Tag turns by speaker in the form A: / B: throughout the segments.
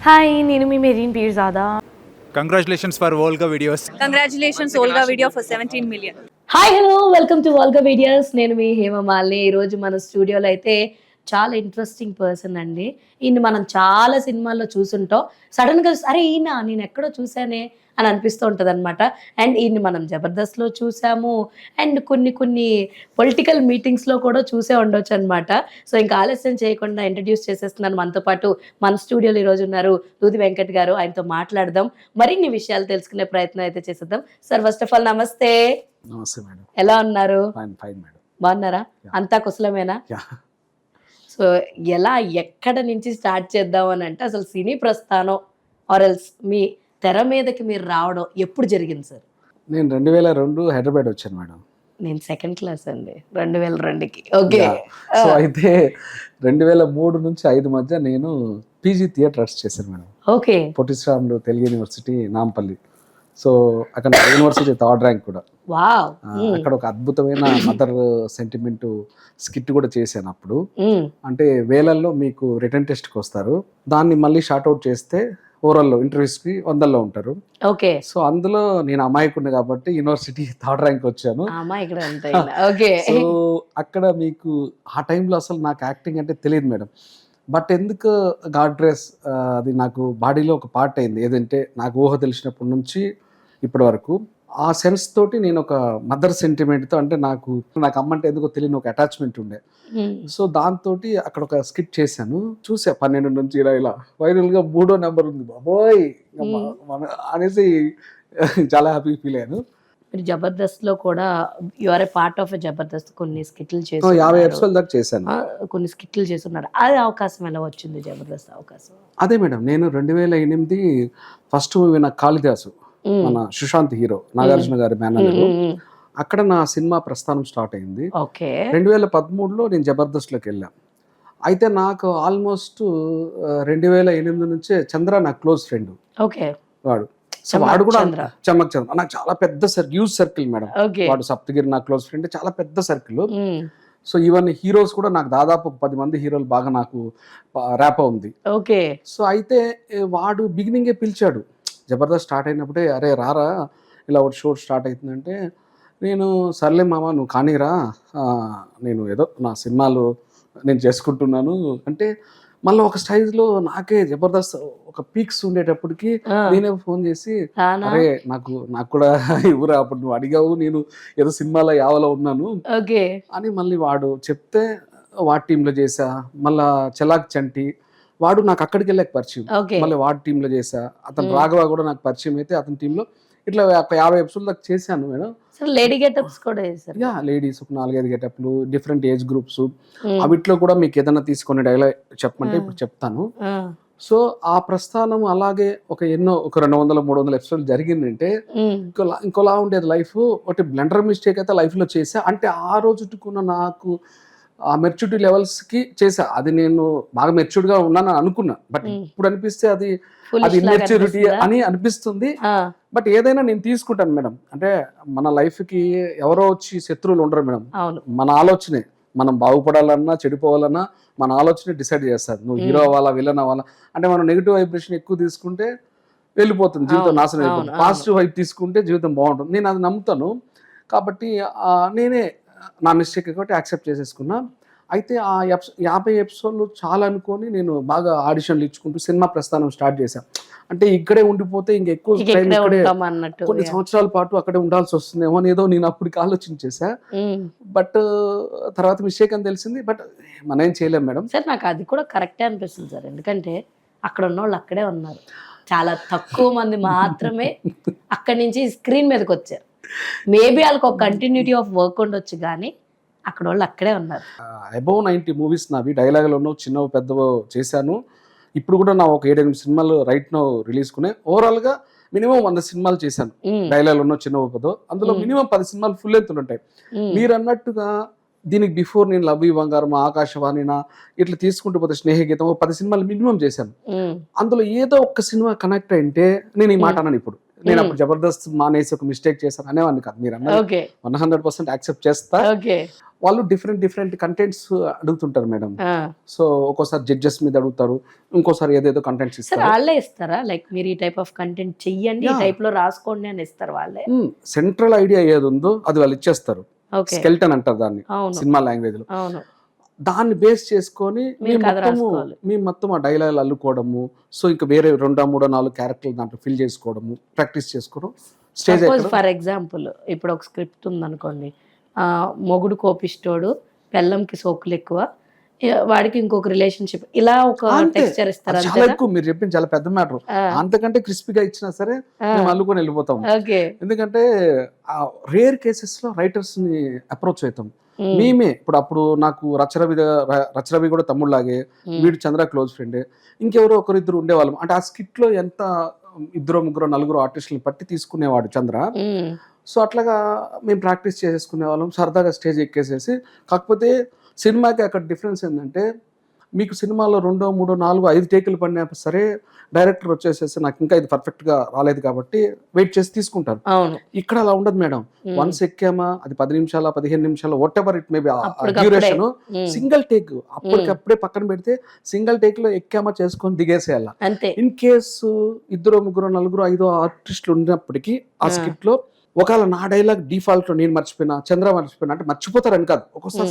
A: Hi నేను మీ Mehreen Pirzada.
B: Congratulations for Volga videos.
C: Congratulations, Olga video for 17 million.
A: Hi hello welcome to వాల్గా videos. నేను మీ హేమమాలిని. ఈరోజు మన స్టూడియోలో అయితే చాలా ఇంట్రెస్టింగ్ పర్సన్ అండి. ఈయన మనం చాలా సినిమాల్లో చూసుంటాం. సడన్గా అరే ఈయన నేను ఎక్కడో చూసానే అని అనిపిస్తూ ఉంటుంది అనమాట. అండ్ ఈయన్ని మనం జబర్దస్త్లో చూసాము అండ్ కొన్ని పొలిటికల్ మీటింగ్స్లో కూడా చూసే ఉండొచ్చు అనమాట. సో ఇంకా ఆలస్యం చేయకుండా ఇంట్రడ్యూస్ చేసేస్తున్నాను. మనతో పాటు మన స్టూడియోలో ఈరోజు ఉన్నారు దూది వెంకట్ గారు. ఆయనతో మాట్లాడదాం, మరిన్ని విషయాలు తెలుసుకునే ప్రయత్నం అయితే చేసేద్దాం. సార్ ఫస్ట్ ఆఫ్ ఆల్ నమస్తే.
D: నమస్తే మేడం.
A: ఎలా ఉన్నారు?
D: Fine madam.
A: బాగున్నారా? అంతా కుశలమేనా? సో ఎలా ఎక్కడ నుంచి స్టార్ట్ చేద్దాం అని అంటే అసలు సినీ ప్రస్థానం ఆర్ ఎల్స్ మీ తెర మీదకి మీరు రావడం ఎప్పుడు జరిగింది సార్?
D: నేను 2002 హైదరాబాద్ వచ్చాను మేడం.
A: నేను సెకండ్ క్లాస్ అండి 2002కి. ఓకే.
D: సో అయితే 2003 నుంచి 5 మధ్య నేను పీజీ థియేటర్ ఆర్ట్స్ చేశాను madam.
A: Okay.
D: Potti Sriramulu Telugu university Nampally. So అక్కడ యూనివర్సిటీ థర్డ్ ర్యాంక్ కూడా.
A: వావ్.
D: అక్కడ ఒక అద్భుతమైన మదర్ సెంటిమెంట్ స్కిట్ కూడా చేశాను అప్పుడు. అంటే వేలల్లో మీకు రిటర్న్ టెస్ట్కి వస్తారు, దాన్ని మళ్ళీ షార్ట్అవుట్ చేస్తే ఓవరాల్లో ఇంటర్వ్యూస్కి 100లో ఉంటారు.
A: ఓకే.
D: సో అందులో నేను అమాయకుడిని కాబట్టి యూనివర్సిటీ థర్డ్ ర్యాంక్ వచ్చాను.
A: ఓకే.
D: సో అక్కడ మీకు ఆ టైంలో అసలు నాకు యాక్టింగ్ అంటే తెలియదు మేడం. బట్ ఎందుకు గాడ్ గ్రేస్ అది నాకు బాడీలో ఒక పార్ట్ అయింది. ఏదంటే నాకు ఊహ తెలిసినప్పటి నుంచి ఇప్పటి వరకు ఆ సెన్స్ తోటి నేను ఒక మదర్ సెంటిమెంట్తో, అంటే నాకు అమ్మ అంటే ఎందుకో తెలియని ఒక అటాచ్మెంట్ ఉండే. సో దాంతో అక్కడ ఒక స్కిట్ చేశాను. చూసా 12 నుంచి ఇలా వైరల్గా 3వ నెంబర్ ఉంది బాబోయ్ అనేసి చాలా హ్యాపీ ఫీల్ అయ్యాను.
A: మీరు జబర్దస్త్లో కూడా you are a part of Jabardasth. కొన్ని స్కిట్లు చేసి
D: 50 ఎపిసోడ్ దాకా చేశాను.
A: కొన్ని స్కిట్లు చేస్తున్నారు. అది అవకాశం ఎలా వచ్చింది జబర్దస్త్ అవకాశం?
D: అదే మేడం, నేను 2008 ఫస్ట్ మూవీ నాకు కాళిదాసు, మన సుశాంత్ హీరో, నాగార్జున గారి మేనర్, అక్కడ నా సినిమా ప్రస్థానం స్టార్ట్ అయింది.
A: ఓకే.
D: 2013లో నేను జబర్దస్త్లోకి వెళ్ళాను. అయితే నాకు ఆల్మోస్ట్ 2008 నుంచే చంద్ర నా క్లోజ్ ఫ్రెండ్.
A: ఓకే.
D: వాడు కూడా చమక్ చంద్ర నాకు చాలా పెద్ద హ్యూజ్ సర్కిల్ మేడం. వాడు సప్తగిరి నా క్లోజ్ ఫ్రెండ్, చాలా పెద్ద సర్కిల్. సో ఈవెన్ హీరోస్ కూడా నాకు దాదాపు 10 మంది హీరోలు బాగా నాకు ర్యాప్ ఉంది.
A: ఓకే. సో
D: అయితే వాడు బిగినింగే పిలిచాడు జబర్దస్త్ స్టార్ట్ అయినప్పుడే, అరే రారా ఇలా ఒక షో స్టార్ట్ అవుతుందంటే, నేను సర్లే మామ నువ్వు కానీరా, నేను ఏదో నా సినిమాలు నేను చేసుకుంటున్నాను అంటే, మళ్ళీ ఒక స్టైజ్లో నాకే జబర్దస్త్ ఒక పీక్స్ ఉండేటప్పటికి నేనే ఫోన్ చేసి, అరే నాకు కూడా ఇవ్వరా, అప్పుడు నువ్వు అడిగావు నేను ఏదో సినిమాలో యావలో ఉన్నాను అని మళ్ళీ వాడు చెప్తే వాడి టీంలో చేసా. మళ్ళా చలాక్ చంటి వాడు నాకు అక్కడికి వెళ్ళాక పరిచయం, మళ్ళీ వాడి టీంలో చేసా. అతను రాఘవ కూడా నాకు పరిచయం అయితే అతని టీంలో ఇట్లా 50 ఎపిసోడ్ దాకా చేశాను మేడం.
A: లేడీ గెటప్స్ కూడా చేశారు.
D: లేడీస్ ఒక 4-5 గెటప్లు, డిఫరెంట్ ఏజ్ గ్రూప్స్. అవిట్లో కూడా మీకు ఏదైనా తీసుకునే డైలాగ్ చెప్పమంటే ఇప్పుడు చెప్తాను. సో ఆ ప్రస్థానం అలాగే ఒక 200-300 ఎపిసోడ్ జరిగిందంటే ఇంకోలా ఉండేది లైఫ్. ఒకటి బ్లెండర్ మిస్టేక్ అయితే లైఫ్ లో చేసా. అంటే ఆ రోజుకున్న నాకు ఆ మెచ్యూరిటీ లెవెల్స్కి చేసా. అది నేను బాగా మెచ్యూర్డ్గా ఉన్నాను అనుకున్నా, బట్ ఇప్పుడు అనిపిస్తే అది ఇన్మెచ్యూరిటీ అని అనిపిస్తుంది. బట్ ఏదైనా నేను తీసుకుంటాను మేడం. అంటే మన లైఫ్కి ఎవరో వచ్చి శత్రువులు ఉండరు మేడం. మన ఆలోచనే, మనం బాగుపడాలన్నా చెడిపోవాలన్నా మన ఆలోచనే డిసైడ్ చేస్తారు. నువ్వు హీరో అవ్వాలా విలన్ అవ్వాలా అంటే, మనం నెగిటివ్ వైబ్రేషన్ ఎక్కువ తీసుకుంటే వెళ్ళిపోతుంది జీవితం, నాశనం అయిపోతుంది. పాజిటివ్ వైపు తీసుకుంటే జీవితం బాగుంటుంది. నేను అది నమ్ముతాను. కాబట్టి నేనే నా మిస్టేక్ కాబట్టి యాక్సెప్ట్ చేసేసుకున్నా. అయితే ఆ 50 ఎపిసోడ్లు చాలా అనుకొని నేను బాగా ఆడిషన్లు ఇచ్చుకుంటూ సినిమా ప్రస్థానం స్టార్ట్ చేశాను. అంటే ఇక్కడే ఉండిపోతే ఇంకెక్కువ టైం కొన్ని సంవత్సరాల పాటు అక్కడే ఉండాల్సి వస్తుందేమో అని ఏదో నేను అప్పటికి ఆలోచించేసా. బట్ తర్వాత మిస్టేక్ అని తెలిసింది. బట్ మనం ఏం చేయలేం మేడం.
A: సార్ నాకు అది కూడా కరెక్టే అనిపిస్తుంది సార్. ఎందుకంటే అక్కడ ఉన్న వాళ్ళు అక్కడే ఉన్నారు. చాలా తక్కువ మంది మాత్రమే అక్కడి నుంచి స్క్రీన్ మీదకి వచ్చారు. మేబీ వాళ్ళకి ఒక కంటిన్యూటీ ఆఫ్ వర్క్ ఉండొచ్చు, కానీ అక్కడ వాళ్ళు అక్కడే ఉన్నారు.
D: అబౌవ్ 90 మూవీస్ నావి డైలాగులను చిన్నవి పెద్దవో చేశాను. ఇప్పుడు కూడా నా ఒక 7-8 సినిమాలు రైట్ నో రిలీజ్ కునే. ఓవరాల్గా మినిమం 100 సినిమాలు చేశాను. డైలాగులు చిన్నవో పెద్దవో, అందులో మినిమం 10 సినిమాలు ఫుల్ లెంత్ ఉంటాయి. మీరు అన్నట్టుగా దీనికి బిఫోర్ నేను లవ్ యు బంగారం, ఆకాశవాణినా ఇట్లా తీసుకుంటూ పోతే స్నేహగీతం 10 సినిమాలు మినిమం చేశాను. అందులో ఏదో ఒక్క సినిమా కనెక్ట్ అయింటే నేను ఈ మాట అన్నాను. ఇప్పుడు నేను అప్పుడు జబర్దస్త్ మానేసి ఒక మిస్టేక్ చేశాను అనేవాడిని కాదు. మీరు అన్నారు 100% యాక్సెప్ట్ చేస్తా. వాళ్ళు డిఫరెంట్ కంటెంట్స్ అడుగుతుంటారు మేడం. సో ఒక్కోసారి జడ్జెస్ మీద అడుగుతారు, ఇంకోసారి ఏదేదో కంటెంట్స్
A: సార్
D: ఇస్తారు.
A: వాళ్ళే ఇస్తారా, లైక్ మీరు ఈ టైప్ ఆఫ్ కంటెంట్ చెయ్యండి, ఈ
D: Yeah.
A: టైప్ లో రాసుకోండి అని ఇస్తారు వాళ్ళే?
D: సెంట్రల్ ఐడియా ఏది ఉందో అది వాళ్ళు ఇచ్చేస్తారు.
A: ఓకే,
D: స్కెల్టన్ అంటారు దాన్ని
A: అవును
D: సినిమా లాంగ్వేజ్ లో.
A: అవును.
D: దాన్ని బేస్ చేసుకొని
A: మీరు కథ రాసుకోవాలి.
D: మేము మొత్తం ఆ డైలాగ్ అల్లుకోవడము, సో ఇంకా వేరే 2, 3, 4 క్యారెక్టర్లు దాంట్లో ఫిల్ చేసుకోవడము, ప్రాక్టీస్ చేసుకోవడం. స్టేజ్
A: సపోజ్ ఫర్ ఎగ్జాంపుల్ ఇప్పుడు ఒక స్క్రిప్ట్ ఉందనుకోండి, మొగుడు కోపిష్టోడు, పెళ్ళంకి సోకులు ఎక్కువ, వాడికి ఇంకొక రిలేషన్షిప్, ఇలా ఒక టెక్స్చర్ ఇస్తారు
D: చాలా ఎక్కువ మీరు చెప్పింది చాలా పెద్ద మ్యాటర్. అంతకంటే క్రిస్పీగా ఇచ్చినా సరే మేము అల్లుకొని వెళ్ళిపోతాం.
A: ఓకే,
D: ఎందుకంటే రేర్ కేసెస్ లో రైటర్స్ ని అప్రోచ్ అవుతాం మేమే. అప్పుడు నాకు రచరవి కూడా తమ్ముళ్ళలాగే, వీడు చంద్ర క్లోజ్ ఫ్రెండ్, ఇంకెవరో ఒకరిద్దరు ఉండేవాళ్ళం. అంటే ఆ స్కిట్ లో ఎంత 2, 3, 4 ఆర్టిస్టులను పట్టి తీసుకునేవాడు చంద్ర. సో అట్లాగా మేము ప్రాక్టీస్ చేసుకునే వాళ్ళం, సరదాగా స్టేజ్ ఎక్కేసేసి. కాకపోతే సినిమాకి అక్కడ డిఫరెన్స్ ఏంటంటే, మీకు సినిమాలో 2, 3, 4, 5 టేకులు పడినా సరే డైరెక్టర్ వచ్చేసేసి నాకు ఇంకా ఇది పర్ఫెక్ట్గా రాలేదు కాబట్టి వెయిట్ చేసి తీసుకుంటారు.
A: అవును.
D: ఇక్కడ అలా ఉండదు మేడం. వన్స్ ఎక్కామా అది 10 నిమిషాలు 15 నిమిషాలు what ever it may be duration, single take అప్పటికప్పుడే పక్కన పెడితే సింగిల్ టేక్ లో ఎక్కామా చేసుకొని దిగేసేయాల.
A: అంతే.
D: ఇన్ కేసు 2, 3, 4, 5 ఆర్టిస్టులు ఉన్నప్పటికీ ఆ స్కిట్ లో ఒకవేళ నా డైలాగ్ డిఫాల్ట్ లో నేను మర్చిపోయినా, చంద్ర మర్చిపోయినా, అంటే మర్చిపోతారని కాదు, ఒక్కోసారి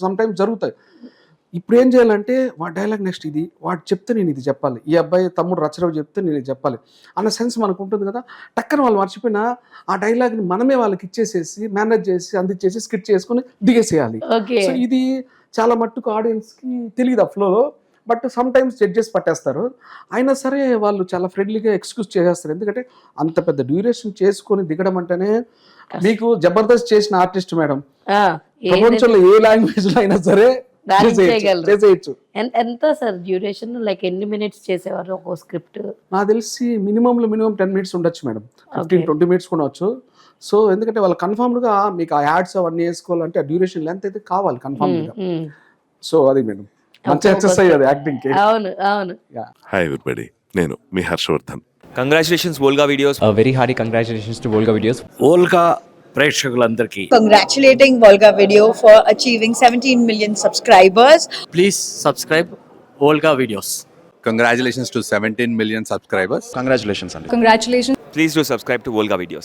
D: సమ్ టైమ్స్ జరుగుతాయి. ఇప్పుడు ఏం చేయాలంటే వాడి డైలాగ్ నెక్స్ట్ ఇది, వాడు చెప్తే నేను ఇది చెప్పాలి, ఈ అబ్బాయి తమ్ముడు రచరవి చెప్తే నేను ఇది చెప్పాలి అన్న సెన్స్ మనకు ఉంటుంది కదా. టక్కన వాళ్ళు మర్చిపోయినా ఆ డైలాగ్ని మనమే వాళ్ళకి ఇచ్చేసేసి మేనేజ్ చేసి అందించేసి స్కిట్ చేసుకుని దిగేసేయాలి. సో ఇది చాలా మట్టుకు ఆడియన్స్కి తెలియదు ఆ ఫ్లోలో. బట్ సమ్ టైమ్స్ జడ్జెస్ పట్టేస్తారు, అయినా సరే వాళ్ళు చాలా ఫ్రెండ్లీగా ఎక్స్క్యూజ్ చేసేస్తారు. ఎందుకంటే అంత పెద్ద డ్యూరేషన్ చేసుకొని దిగడం అంటేనే మీకు జబర్దస్త్ చేసిన ఆర్టిస్ట్ మేడం ప్రపంచంలో ఏ లాంగ్వేజ్ లో అయినా సరే చేసేయచ్చు.
A: ఎంత సార్ డ్యూరేషన్, లైక్ ఎన్ని మినిట్స్ చేసేవారు ఒక స్క్రిప్ట్?
D: నాకు తెలిసి మినిమం 10 మినిట్స్ ఉండొచ్చు మేడం, 15-20 మినిట్స్ కూడా వచ్చు. సో ఎందుకంటే వాళ్ళు కన్ఫర్మ్ గా మీకు ఆ యాడ్స్ అవన్నీ వేసుకోవాలంటే ఆ డ్యూరేషన్ లెంత్ అయితే కావాలి కన్ఫర్మ్ గా. సో అది మేడం మంచి ఎక్సర్సైజ్ అది యాక్టింగ్ కి.
A: అవును అవును.
E: హాయ్ ఎవ్రీబడి, నేను మీ Harshvardhan.
F: Congratulations Volga videos.
G: Very hearty congratulations to Volga videos.
H: Volga ప్రేక్షకులందరికీ
C: Congratulating Volga Video for achieving 17 million subscribers.
H: Please subscribe Volga videos.
B: Congratulations to 17 million subscribers.
G: Congratulations అండి.
C: Congratulations.
F: Please do subscribe to Volga videos.